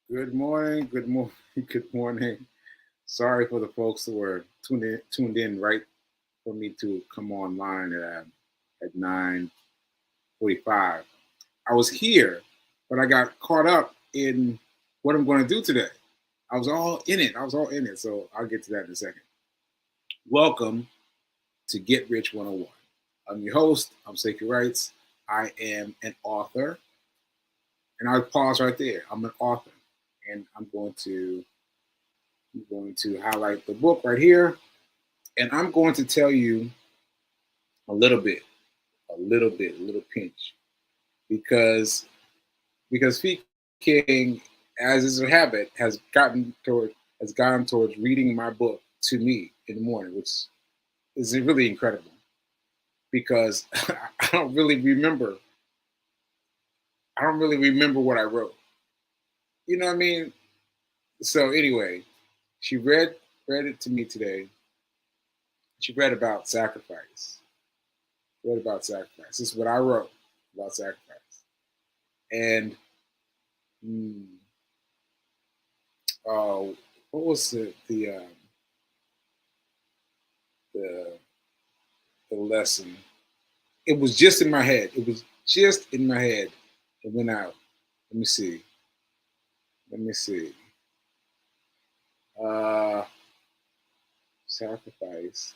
Good morning, good morning, good morning. Sorry for the folks who were tuned in right for me to come online at 9:45. I was here, but I got caught up in what I'm going to do today. I was all in it. I was all in it. So I'll get to that in a second. Welcome to Get Rich 101. I'm your host. I'm Sekou Writes. I am an author, and I'll pause right there. I'm an author, and I'm going to highlight the book right here, and I'm going to tell you a little bit, a little pinch, because Fee King, as is a habit, has gone towards reading my book to me in the morning, which is really incredible because I don't really remember. I don't really remember what I wrote. You know what I mean? So anyway, she read it to me today. She read about sacrifice. Read about sacrifice. This is what I wrote about sacrifice. And mm, what was the the lesson? It was just in my head. It was just in my head. It went out. Let me see. Let me see. Uh, Sacrifice.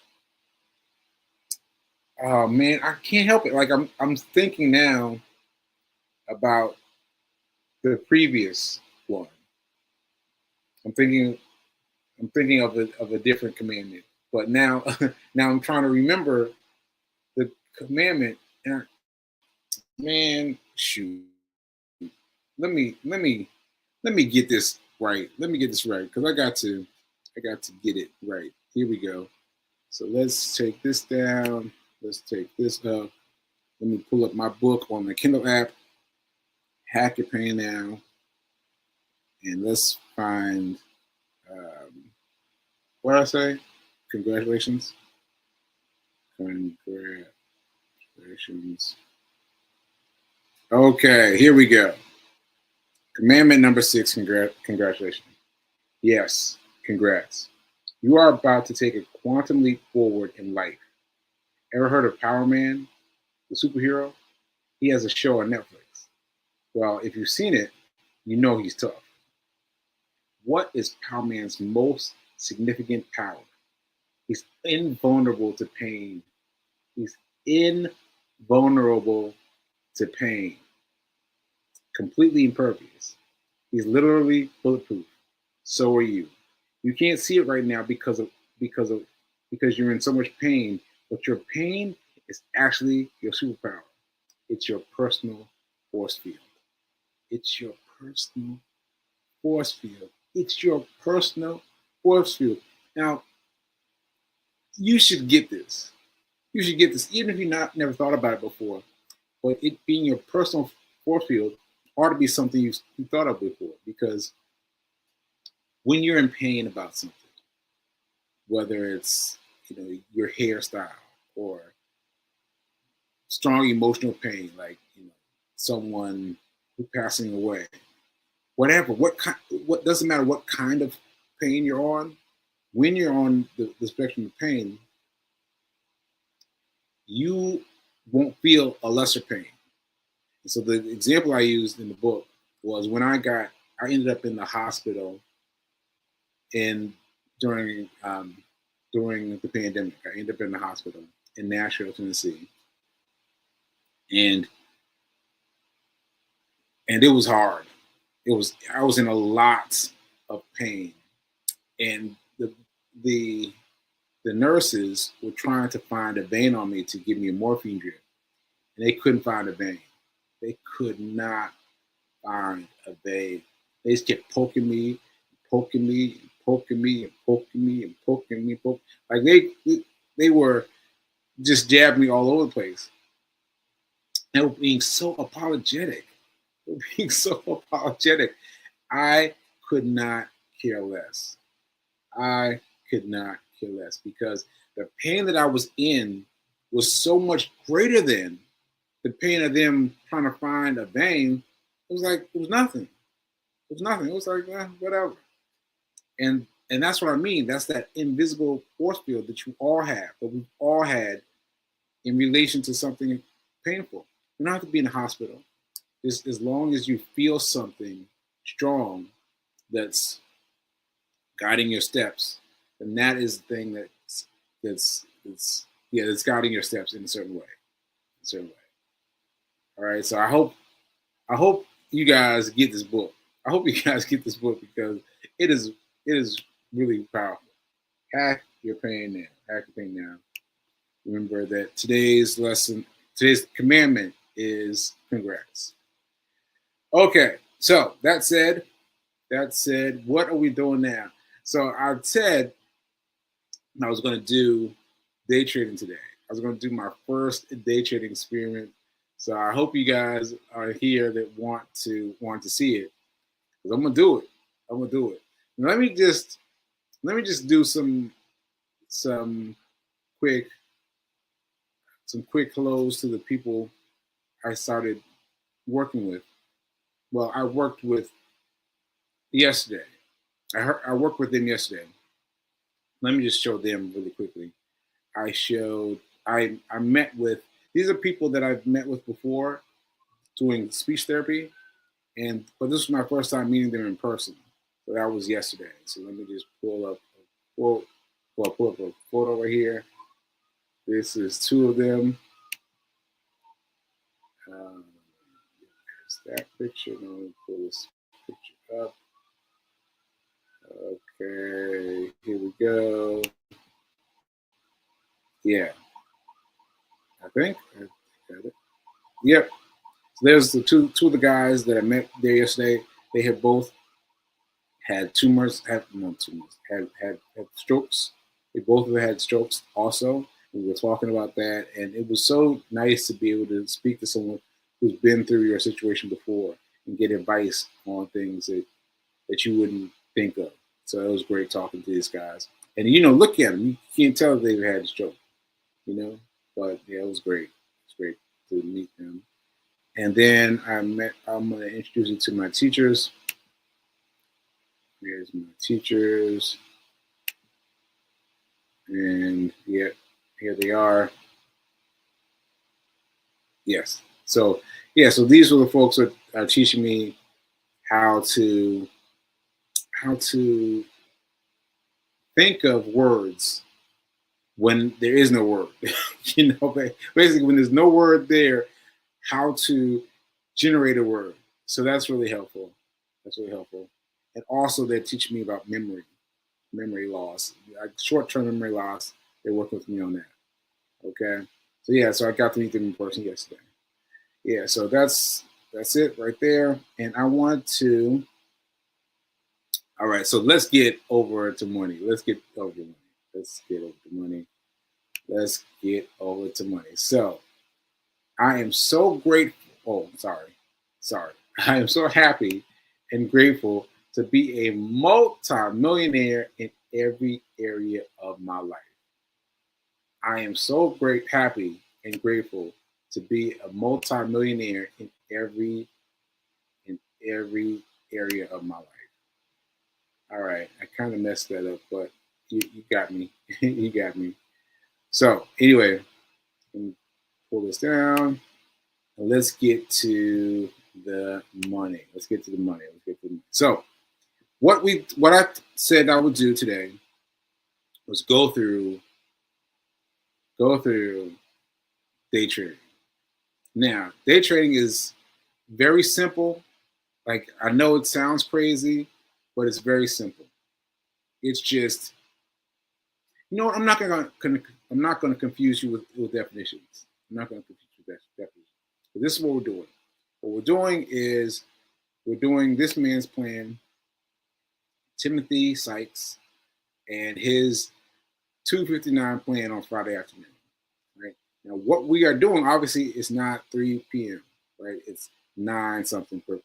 Oh man, I can't help it. Like I'm thinking now about the previous one. I'm thinking I'm thinking of a different commandment. But now now I'm trying to remember the commandment. And man, shoot. Let me get this right. Let me get this right because I got to get it right. Here we go. So let's take this down. Let's take this up. Let me pull up my book on the Kindle app. Hack your pain now, and let's find what did I say. Congratulations. Congratulations. Okay, here we go. Commandment number 6. Congratulations. Yes, congrats. You are about to take a quantum leap forward in life. Ever heard of Power Man, the superhero? He has a show on Netflix. Well, if you've seen it, you know he's tough. What is Power Man's most significant power? He's invulnerable to pain. He's invulnerable to pain. Completely impervious. He's literally bulletproof. So are you. You can't see it right now because of because you're in so much pain, but your pain is actually your superpower. It's your personal force field. It's your personal force field. It's your personal force field. Now, you should get this. You should get this, even if you not never thought about it before. But it being your personal force field ought to be something you thought of before. Because when you're in pain about something, whether it's your hairstyle or strong emotional pain, like someone who passing away, whatever, what doesn't matter what kind of pain you're on. When you're on the spectrum of pain, you won't feel a lesser pain. And so the example I used in the book was when I ended up in the hospital in during during the pandemic. I ended up in the hospital in Nashville, Tennessee, and it was hard. I was in a lot of pain, and the the nurses were trying to find a vein on me to give me a morphine drip, and they couldn't find a vein. They could not find a vein. They just kept poking me, poking me, poking me, and poking me, and poking me, like they were just jabbing me all over the place. They were being so apologetic. They were being so apologetic. I could not care less. I could not care less because the pain that I was in was so much greater than the pain of them trying to find a vein. It was like it was nothing. It was nothing. It was like, whatever. And that's what I mean. That's that invisible force field that you all have, that we've all had in relation to something painful. You don't have to be in the hospital. Just as long as you feel something strong that's guiding your steps, then that is the thing that's guiding your steps in a certain way. In a certain way. All right. So I hope you guys get this book. I hope you guys get this book because it is really powerful. Hack your pain now. Hack your pain now. Remember that today's commandment is congrats. Okay, so that said, what are we doing now? So I said I was going to do day trading today. I was going to do my first day trading experiment. So I hope you guys are here that want to see it. Because I'm gonna do it. I'm gonna do it. Let me just do some quick hellos to the people I started working with. Well, I worked with yesterday. I worked with them yesterday. Let me just show them really quickly. I met with, these are people that I've met with before doing speech therapy, but this was my first time meeting them in person. So that was yesterday. So let me just pull up a photo right here. This is two of them. There's that picture. Let me pull this picture up. Okay, here we go. Yeah, I think I got it. Yep. So there's the two of the guys that I met there yesterday. They have both had had strokes. They both have had strokes also. We were talking about that, and it was so nice to be able to speak to someone who's been through your situation before and get advice on things that you wouldn't think of. So it was great talking to these guys. And look at them. You can't tell they've had a stroke, But yeah, it was great. It's great to meet them. And then I'm going to introduce you to my teachers. Here's my teachers. And yeah, here they are. Yes. So these were the folks that are teaching me how to think of words when there is no word. Basically when there's no word there, how to generate a word. So that's really helpful. And also they're teaching me about memory loss, like short-term memory loss. They're working with me on that. Okay. So I got to meet them in person yesterday. Yeah, so that's it right there. And I want to, all right, so let's get over to money. Let's get over to money. So I am so grateful. Oh, sorry. I am so happy and grateful to be a multi-millionaire in every area of my life. I am so happy and grateful to be a multi-millionaire in every area of my life. All right, I kind of messed that up, but you got me. You got me. So anyway, let me pull this down. And let's get to the money. So what I said I would do today was go through day trading. Now, day trading is very simple. Like, I know it sounds crazy, but it's very simple. It's just, I'm not gonna confuse you with definitions. I'm not gonna confuse you with definitions. But this is what we're doing. What we're doing is we're doing this man's plan, Timothy Sykes, and his 2:59 plan on Friday afternoon. Right now, what we are doing obviously is not 3 p.m. Right, it's 9 something per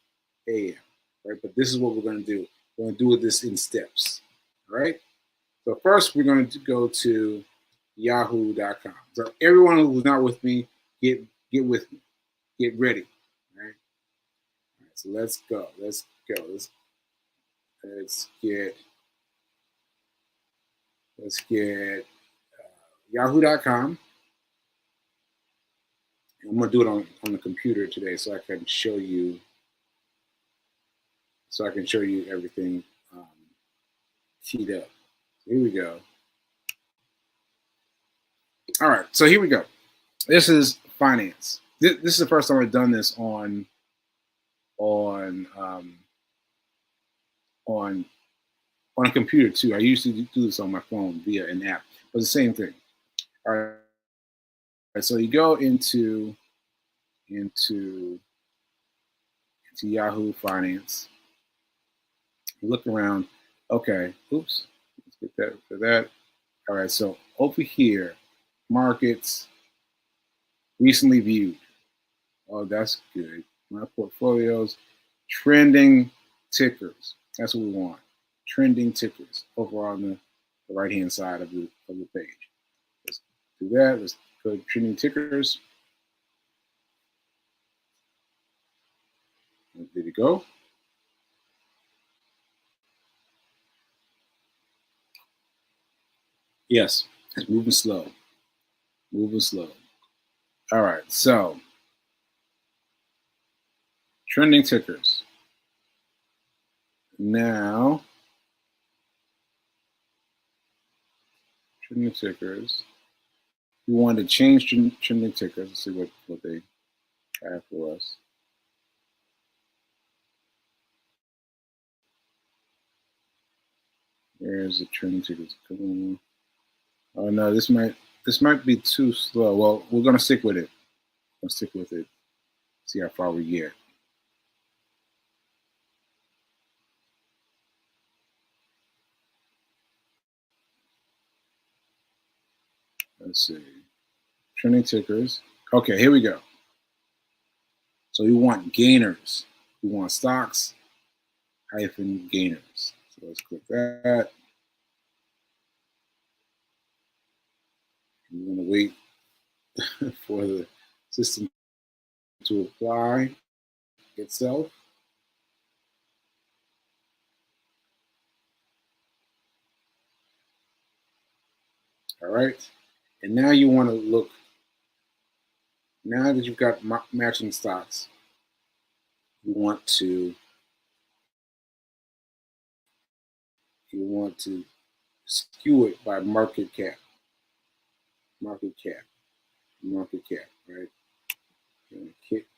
a.m. Right, but this is what we're going to do. We're going to do this in steps. All right. So first, we're going to go to yahoo.com. So everyone who's not with me, get with me. Get ready. All right. So let's go. Let's get yahoo.com. I'm gonna do it on the computer today so I can show you everything keyed up. Here we go. All right, so here we go. This is finance. This is the first time I've done this on a computer too. I usually do this on my phone via an app, but it's the same thing. All right, so you go into Yahoo Finance. You look around. Okay, oops. Let's get that for that. All right, so over here, markets recently viewed. Oh, that's good. My portfolios, trending tickers. That's what we want. Trending tickers over on the right-hand side of the page. Let's do that. Let's go to trending tickers. Did it go? Yes, it's moving slow. Moving slow. All right, so trending tickers. Now, trending tickers. We want to change trending tickers. Let's see what they have for us. There's the trending tickets. Come on. Oh no, this might be too slow. Well, we're gonna stick with it. We'll stick with it. See how far we get. Let's see. Trending tickers. Okay, here we go. So we want gainers. We want stocks hyphen gainers. So let's click that. We're gonna wait for the system to apply itself. All right. And now you want to look, now that you've got matching stocks, you want to skew it by market cap. Market cap, right? You're gonna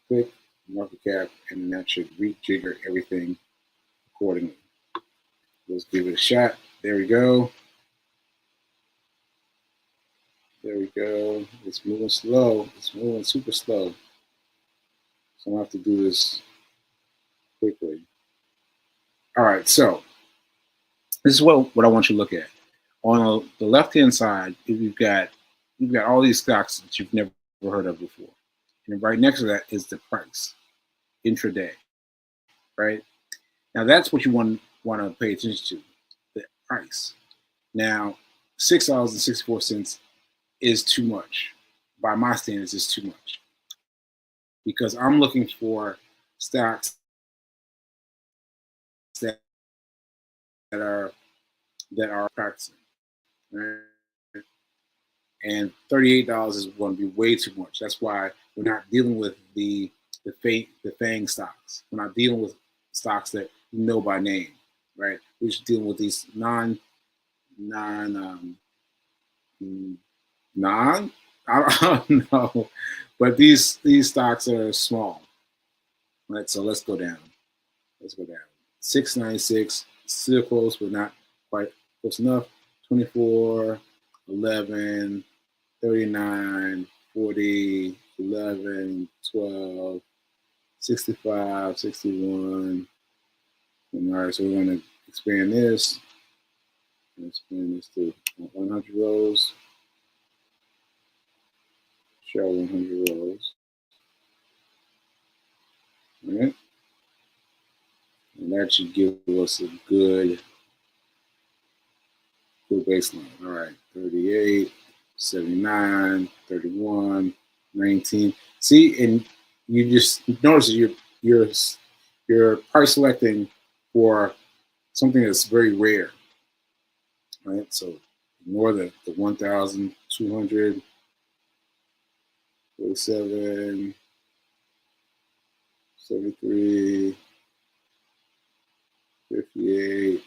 click market cap, and that should rejigger everything accordingly. Let's give it a shot. There we go. There we go. It's moving slow. It's moving super slow. So I have to do this quickly. All right, so this is what I want you to look at. On the left-hand side, you've got all these stocks that you've never heard of before. And right next to that is the price, intraday, right? Now that's what you want to pay attention to, the price. Now, $6.64 is too much. By my standards, it's too much. Because I'm looking for stocks that are practicing. Right? And $38 is going to be way too much. That's why we're not dealing with the FANG stocks. We're not dealing with stocks that you know by name, right? We're just dealing with these I don't know, but these stocks are small, right? So let's go down. 696, still close, but not quite close enough. 24, 11, 39, 40, 11, 12, 65, 61. And all right, so we're going to expand this. Expand this to 100 rows. Show 100 rows. All right. And that should give us a good baseline. All right, 38, 79, 31, 19. See, and you just notice you're price selecting for something that's very rare, right? So ignore the 1,247, 73, 58,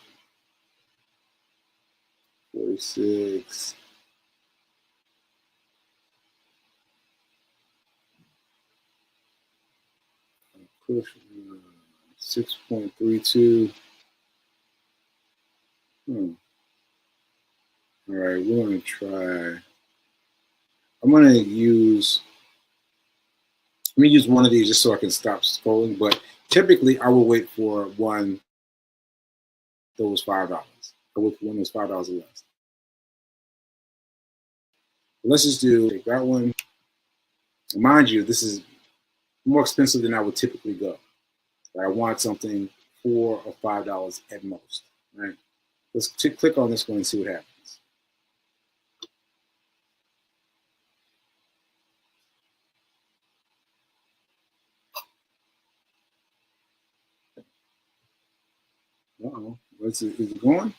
46. Push 6.32. All right, we're going to try. I'm going to use. Let me use one of these just so I can stop scrolling. But typically, I will wait for one that was $5. I wait for one that was $5 or less. Let's just do that one. Mind you, this is more expensive than I would typically go. I want something $4 or $5 at most. Right? Let's click on this one and see what happens. Uh-oh. Is it going?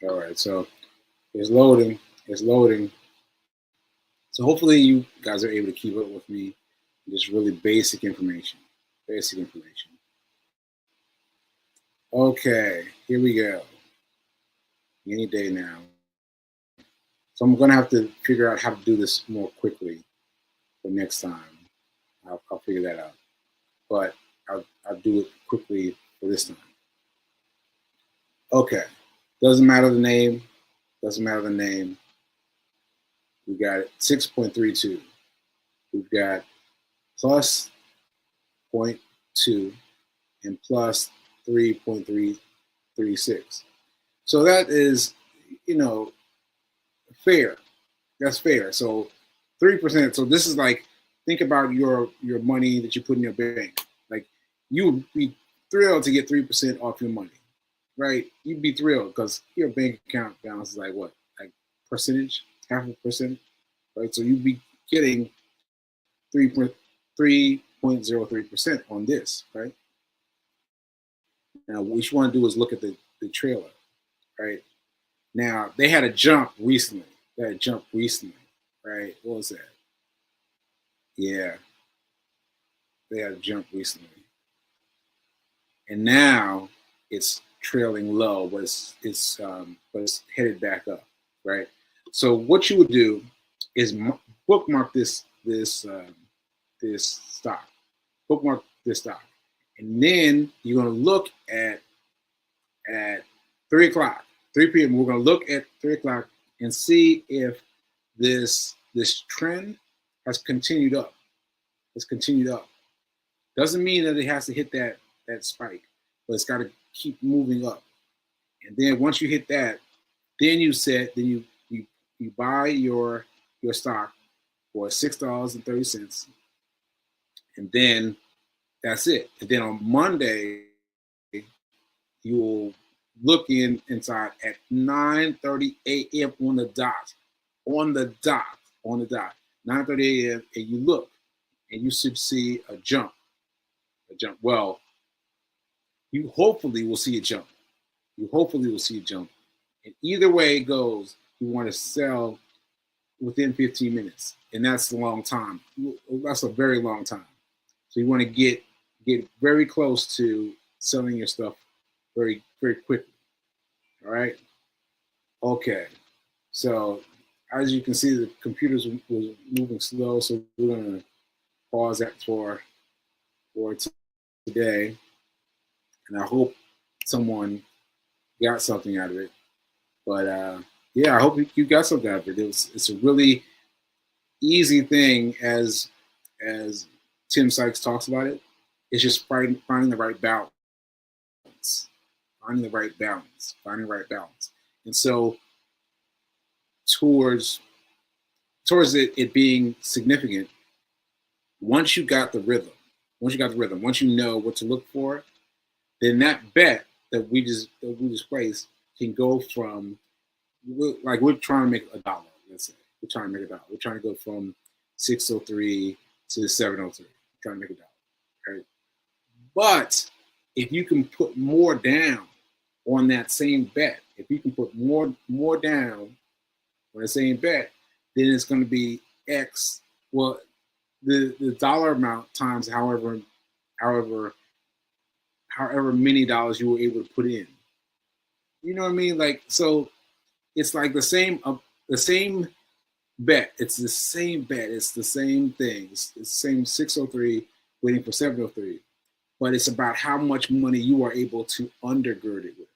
All right, so it's loading. It's loading. So hopefully you guys are able to keep up with me. Just really basic information. Basic information. Okay, here we go. Any day now. So I'm gonna have to figure out how to do this more quickly for next time. I'll figure that out. But I'll do it quickly for this time. Okay. Doesn't matter the name. Doesn't matter the name. We got 6.32. We've got plus 0.2 and plus 3.336. So that is, fair. That's fair. So 3%. So this is like, think about your money that you put in your bank. Like you would be thrilled to get 3% off your money, right? You'd be thrilled because your bank account balance is like what, like percentage, half a percent, right? So you'd be getting 3.03% on this, right? Now, what you want to do is look at the trailer, right? Now, they had a jump recently. Right? What was that? Yeah, they had a jump recently. And now it's trailing low, but it's headed back up, right? So what you would do is bookmark this stock, bookmark this stock, and then you're going to look at 3 o'clock, 3 p.m. We're going to look at 3 o'clock and see if this trend has continued up. It's continued up. Doesn't mean that it has to hit that spike, but it's got to keep moving up. And then once you hit that, then you buy your stock for $6.30, and then that's it. And then on Monday, you'll look inside at 9:30 a.m. on the dot, 9:30 a.m. and you look, and you should see a jump. Well, you hopefully will see a jump. And either way it goes, you want to sell within 15 minutes, and that's a long time. That's a very long time. So you want to get very close to selling your stuff very, very quickly. All right. Okay. So as you can see, the computers was moving slow, so we're gonna pause that for today, and I hope someone got something out of it. But yeah, I hope you got something out of it. It's a really easy thing, as Tim Sykes talks about it. It's just finding the right balance. Finding the right balance. And so towards it being significant, once you got the rhythm, once you know what to look for, then that bet that we just placed can go from, like, we're trying to make a dollar. Let's say we're trying to make a dollar. We're trying to go from 603 to 703. We're trying to make a dollar, right? But if you can put more down on that same bet, if you can put more down on the same bet, then it's going to be X. Well, the dollar amount times however many dollars you were able to put in. You know what I mean? Like, so it's like the same bet. It's the same bet. It's the same thing. It's the same 603 waiting for 703. But it's about how much money you are able to undergird it with,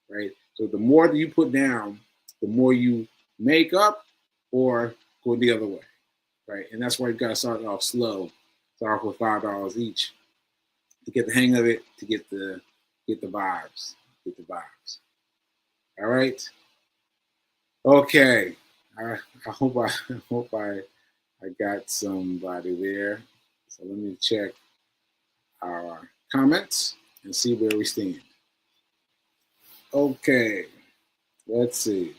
right? So the more that you put down, the more you make up or go the other way, right? And that's why you got to start off slow. Start off with $5 each to get the hang of it, to get the vibes, All right. Okay. I hope I got somebody there. So let me check our comments and see where we stand. Okay. Let's see.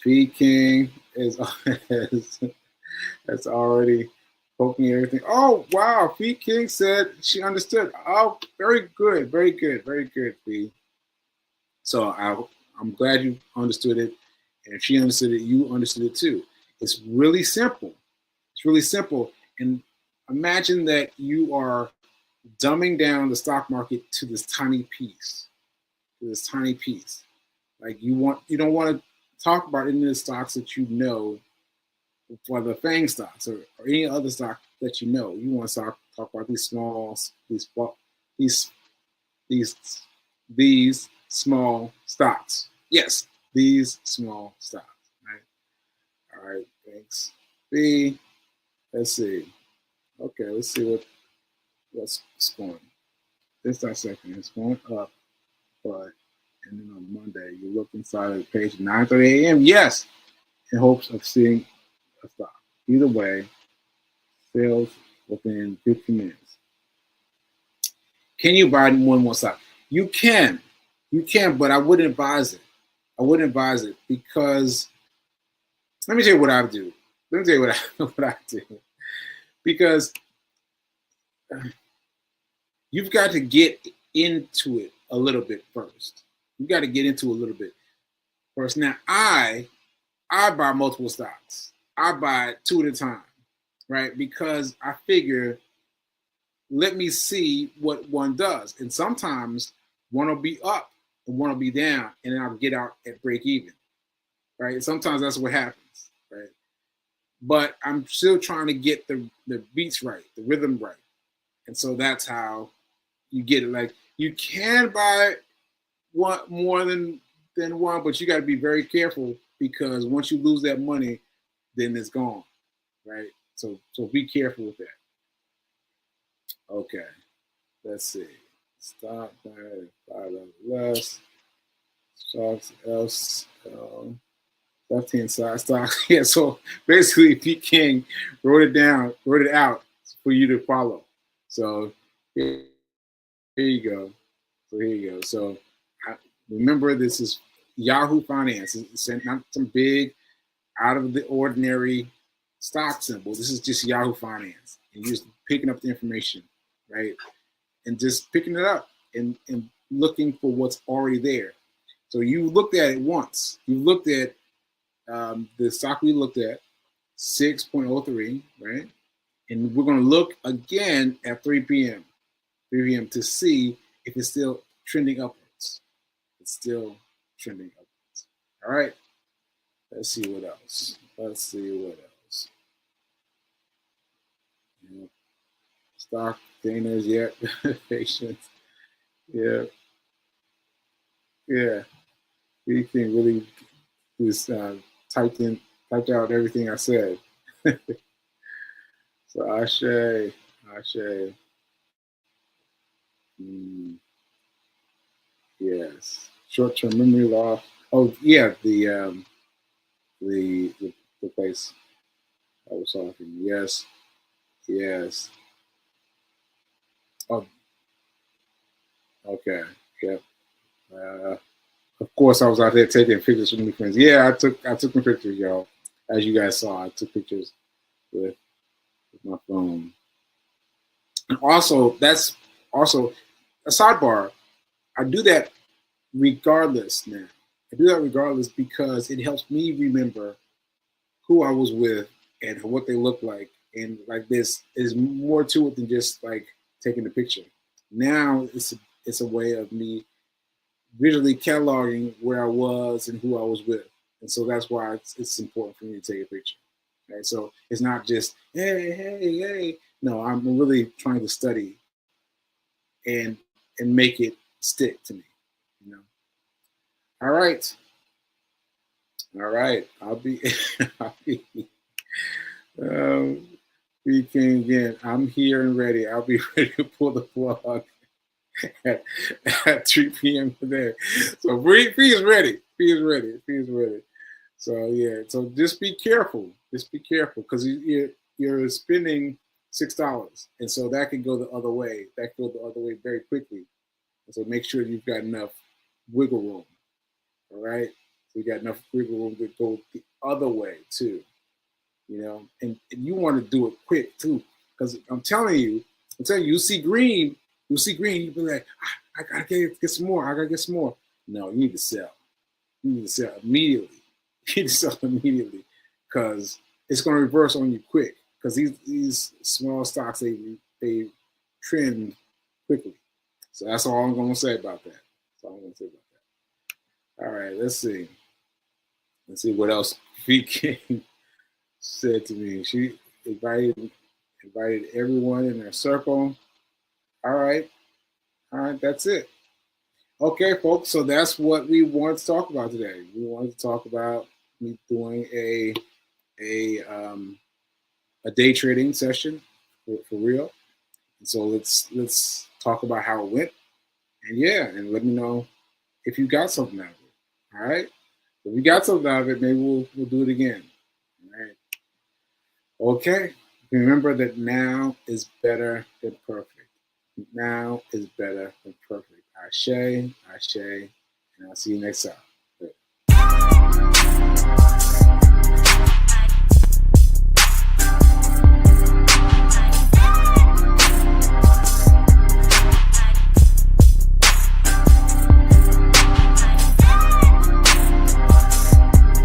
Fee King is that's already poking everything. Oh wow, Fee King said she understood. Oh, very good, Fee. So I'm glad you understood it, and if she understood it, you understood it too. It's really simple. And imagine that you are dumbing down the stock market to this tiny piece. Like you don't want to talk about any of the stocks that you know, for the FANG stocks or any other stock that you know. You want to talk about these small stocks. Yes, these small stocks. Right. All right. Thanks. B. Let's see. Okay. Let's see what's going. This second. It's going up, but and then on Monday you look inside of the page at 9:30 a.m. Yes, in hopes of seeing a stock. Either way, sales within 15 minutes. Can you buy more stock? You can, but I wouldn't advise it. Because let me tell you what I do. What I do. Because you've got to get into it a little bit first. Now, I buy multiple stocks. I buy 2 at a time, right? Because I figure, let me see what one does. And sometimes one will be up and one will be down, and then I'll get out at break even, right? Sometimes that's what happens, right? But I'm still trying to get the beats right, the rhythm right. And so that's how you get it. Like, you can buy one more than one, but you got to be very careful, because once you lose that money, then it's gone, right? So be careful with that. Okay, let's see. Stop by $5 less. Stocks else. Left-hand side stock. Yeah, so basically Pete King wrote it out for you to follow. So here you go. So remember, this is Yahoo Finance. It's not some big, out of the ordinary stock symbol. This is just Yahoo Finance. And you're just picking up the information, right? And just picking it up and looking for what's already there. So you looked at it once. You looked at the stock we looked at, 6.03, right? And we're going to look again at 3 p.m. To see if it's still trending upwards. It's still trending upwards. All right. Let's see what else. Yeah. Stock gainers, yep. Patience. Yeah. Anything really just typed out everything I said. So Ashe. Yes. Short-term memory loss. Oh yeah, the place I was talking. Yes. Oh, okay. Yep. Of course, I was out there taking pictures with my friends. Yeah, I took my pictures, y'all. As you guys saw, I took pictures with, with my phone. And also, that's also a sidebar. I do that regardless now. I do that regardless because it helps me remember who I was with and what they look like. And like this is more to it than just like taking the picture. Now it's a way of me visually cataloging where I was and who I was with. And so that's why it's important for me to take a picture. Okay? So it's not just, hey, hey, hey. No, I'm really trying to study and make it stick to me. You know. All right. All right. I'll be I'll be speaking again. I'm here and ready. I'll be ready to pull the plug at, at 3 p.m. today. So Bree is ready. Bree is ready. Bree is ready. So yeah. So just be careful. Just be careful because you're spending $6, and so that can go the other way. That can go the other way very quickly. And so make sure you've got enough wiggle room. All right. So you got enough wiggle room to go the other way too. You know, and you want to do it quick too, because I'm telling you, you see green, you be like, I gotta get some more, I gotta get some more. No, you need to sell. You need to sell immediately. You need to sell immediately, because it's gonna reverse on you quick. Because these small stocks they trend quickly. So that's all I'm gonna say about that. That's all I'm gonna say about that. All right, let's see. Let's see what else we can. Said to me, she invited everyone in her circle. All right, that's it. Okay, folks. So that's what we want to talk about today. We wanted to talk about me doing a a day trading session for real. And so let's talk about how it went, and yeah, and let me know if you got something out of it. All right. If you got something out of it, maybe we'll do it again. All right. Okay, remember that now is better than perfect. Now is better than perfect. Ashe, Ashe, and I'll see you next time.